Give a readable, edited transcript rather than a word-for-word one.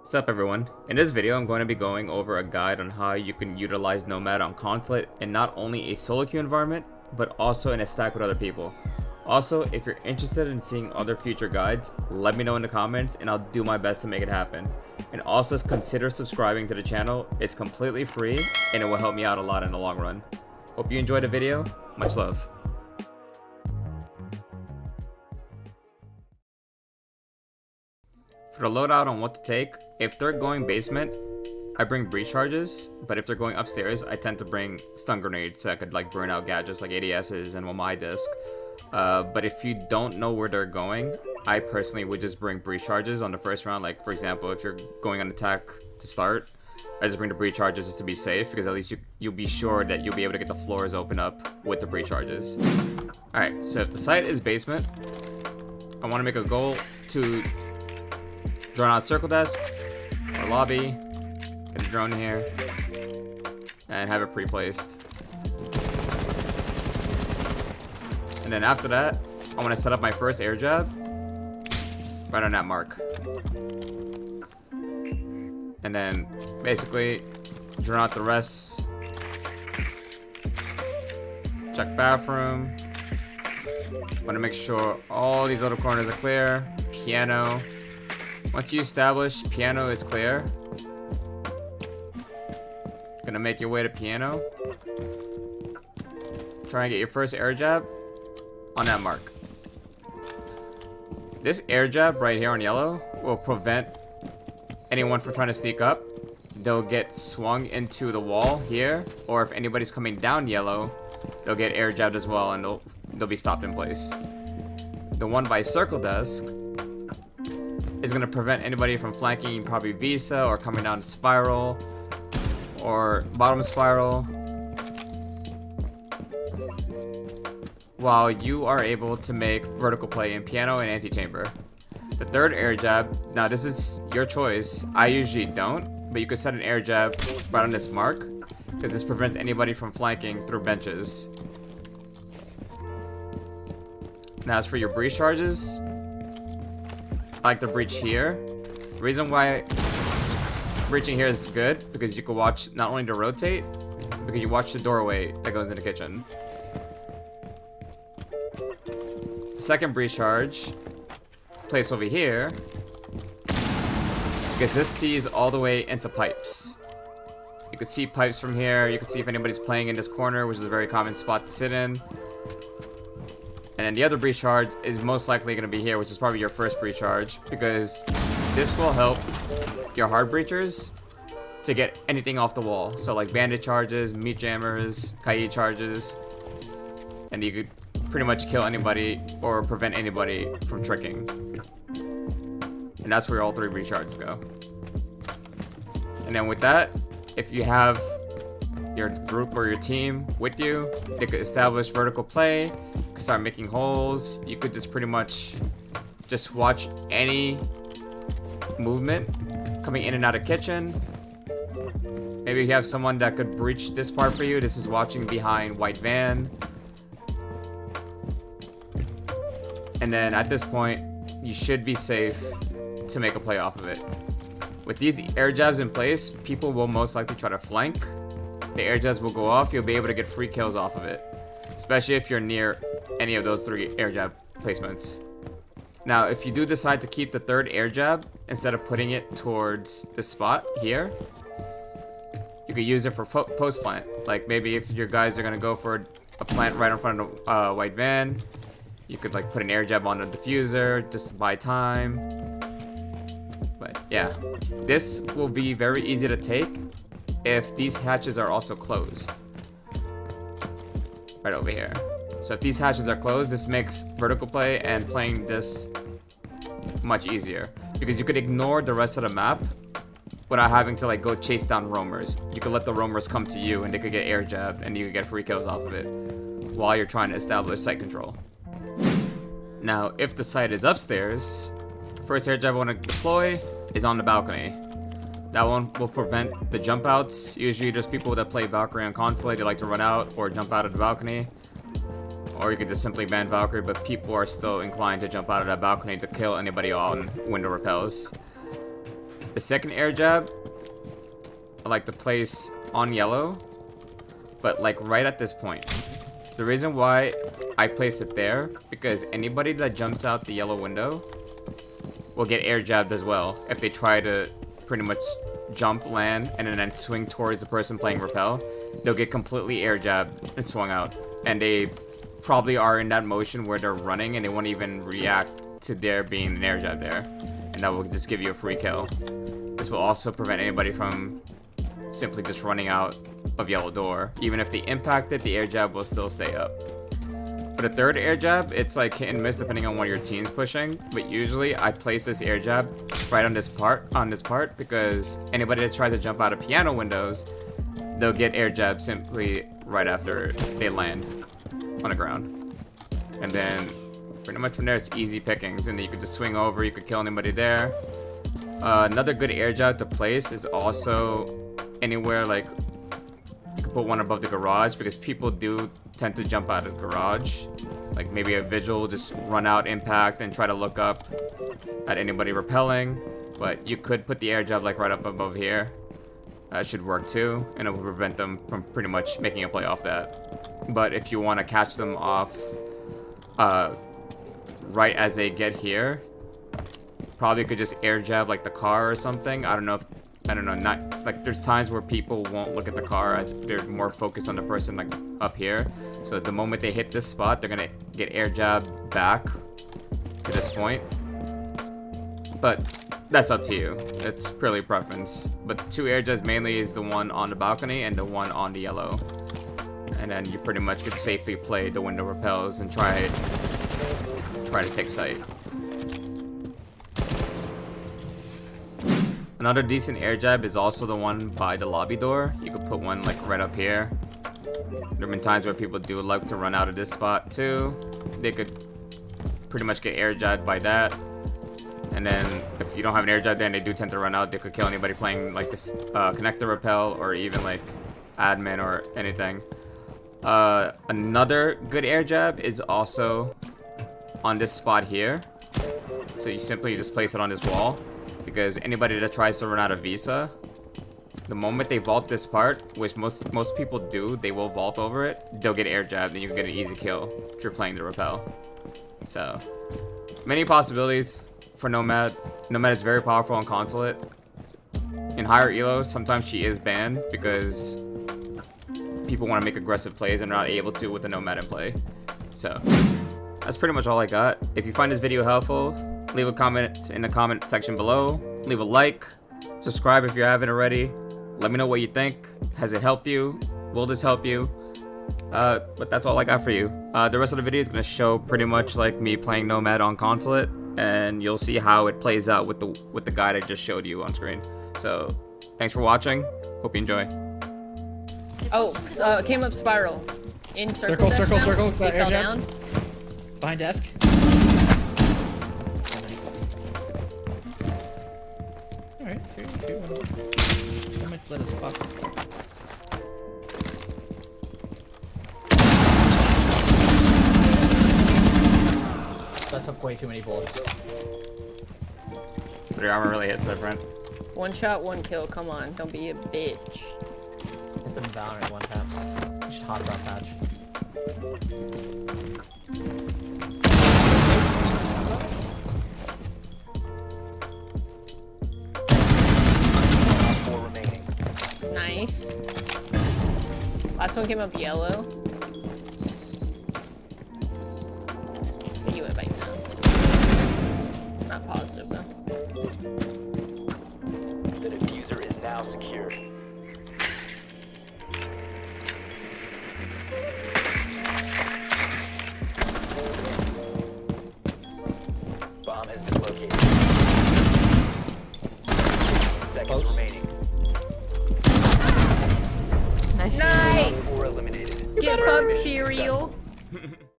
What's up everyone? In this video I'm going to be going over a guide on how you can utilize Nomad on Consulate in not only a solo queue environment, but also in a stack with other people. Also, if you're interested in seeing other future guides, let me know in the comments and I'll do my best to make it happen. And also consider subscribing to the channel. It's completely free and it will help me out a lot in the long run. Hope you enjoyed the video. Much love. For the loadout on what to take, if they're going basement, I bring breach charges, but if they're going upstairs, I tend to bring stun grenades so I could like burn out gadgets like ADSs and my disc. But if you don't know where they're going, I personally would just bring breach charges on the first round. Like for example, if you're going on attack to start, I just bring the breach charges just to be safe, because at least you'll be sure that you'll be able to get the floors open up with the breach charges. Alright, so if the site is basement, I want to make a goal to drone out circle desk or lobby, get a drone here, and have it pre-placed. And then after that, I want to set up my first air jab right on that mark. And then basically drone out the rest. Check bathroom. Want to make sure all these little corners are clear. Piano. Once you establish piano is clear, gonna make your way to piano. Try and get your first air jab on that mark. This air jab right here on yellow will prevent anyone from trying to sneak up. They'll get swung into the wall here, or if anybody's coming down yellow, they'll get air jabbed as well and they'll be stopped in place. The one by circle desk is going to prevent anybody from flanking probably Visa or coming down spiral or bottom spiral, while you are able to make vertical play in piano and antechamber. The third air jab, now this is your choice, I usually don't, but you could set an air jab right on this mark, because this prevents anybody from flanking through benches. Now as for your breach charges, I like the breach here. The reason why breaching here is good, because you can watch not only to rotate, because you watch the doorway that goes in the kitchen. The second breach charge, place over here, because this sees all the way into pipes. You can see pipes from here. You can see if anybody's playing in this corner, which is a very common spot to sit in. And then the other breach charge is most likely going to be here, which is probably your first breach charge, because this will help your hard breachers to get anything off the wall. So like bandit charges, meat jammers, Kai charges, and you could pretty much kill anybody or prevent anybody from tricking. And that's where all three breach charges go. And then with that, if you have your group or your team with you, they could establish vertical play, start making holes. You could just pretty much just watch any movement coming in and out of kitchen. Maybe you have someone that could breach this part for you. This is watching behind white van. And then at this point, you should be safe to make a play off of it. With these air jabs in place, people will most likely try to flank. The air jabs will go off. You'll be able to get free kills off of it, especially if you're near any of those three air jab placements. Now, if you do decide to keep the third air jab, instead of putting it towards the spot here, you could use it for post plant. Like maybe if your guys are gonna go for a plant right in front of a white van, you could like put an air jab on the diffuser just to buy time. But yeah, this will be very easy to take if these hatches are also closed. Right over here. So if these hatches are closed, this makes vertical play and playing this much easier, because you could ignore the rest of the map without having to like go chase down roamers. You could let the roamers come to you and they could get air jabbed and you could get free kills off of it while you're trying to establish site control. Now, if the site is upstairs, first air jab I want to deploy is on the balcony. That one will prevent the jump outs. Usually there's people that play Valkyrie on Consulate, they like to run out or jump out of the balcony. Or you could just simply ban Valkyrie, but people are still inclined to jump out of that balcony to kill anybody on window repels. The second air jab, I like to place on yellow, but like right at this point. The reason why I place it there, because anybody that jumps out the yellow window will get air jabbed as well if they try to pretty much jump, land, and then swing towards the person playing rappel. They'll get completely air jabbed and swung out, and they probably are in that motion where they're running and they won't even react to there being an air jab there, and that will just give you a free kill. This will also prevent anybody from simply just running out of yellow door. Even if they impact it, the air jab will still stay up. For the third air jab, it's like hit and miss depending on what your team's pushing, but usually I place this air jab right on this part, because anybody that tries to jump out of piano windows, they'll get air jab simply right after they land on the ground. And then pretty much from there it's easy pickings, and then you could just swing over, you could kill anybody there. Another good air jab to place is also anywhere, like you could put one above the garage, because people do tend to jump out of the garage. Like maybe a vigil, just run out, impact, and try to look up at anybody repelling. But you could put the air jab like right up above here. That should work too, and it will prevent them from pretty much making a play off that. But if you want to catch them off right as they get here, probably could just air jab like the car or something. I don't know, not like there's times where people won't look at the car as they're more focused on the person like up here. So the moment they hit this spot, they're gonna get air jab back to this point. But that's up to you. It's purely preference. But two air jabs mainly is the one on the balcony and the one on the yellow. And then you pretty much could safely play the window repels and try to take sight. Another decent air jab is also the one by the lobby door. You could put one like right up here. There have been times where people do like to run out of this spot too. They could pretty much get air jabbed by that. And then if you don't have an air jab there and they do tend to run out, they could kill anybody playing like this connector rappel or even like admin or anything. Another good air jab is also on this spot here. So you simply just place it on this wall, because anybody that tries to run out of visa, the moment they vault this part, which most people do, they will vault over it, they'll get air jabbed and you can get an easy kill if you're playing the rappel. So many possibilities for Nomad. Nomad is very powerful on Consulate. In higher elo, sometimes she is banned because people want to make aggressive plays and are not able to with the Nomad in play. So that's pretty much all I got. If you find this video helpful, leave a comment in the comment section below. Leave a like. Subscribe if you haven't already. Let me know what you think. Has it helped you? Will this help you? But that's all I got for you. The rest of the video is going to show pretty much like me playing Nomad on Consulate, and you'll see how it plays out with the guide I just showed you on screen. So thanks for watching. Hope you enjoy. Oh, came up spiral. In circle. Circle. He fell down. Behind desk. Alright, 3, 2, 1. How much let us fuck? That took way too many bullets. 3 armor really hits that front. One shot, one kill. Come on, don't be a bitch. Hit them down at one tap. You should hot drop patch. Nice. Last one came up yellow. But he went back down. Not positive though. The diffuser is now secure.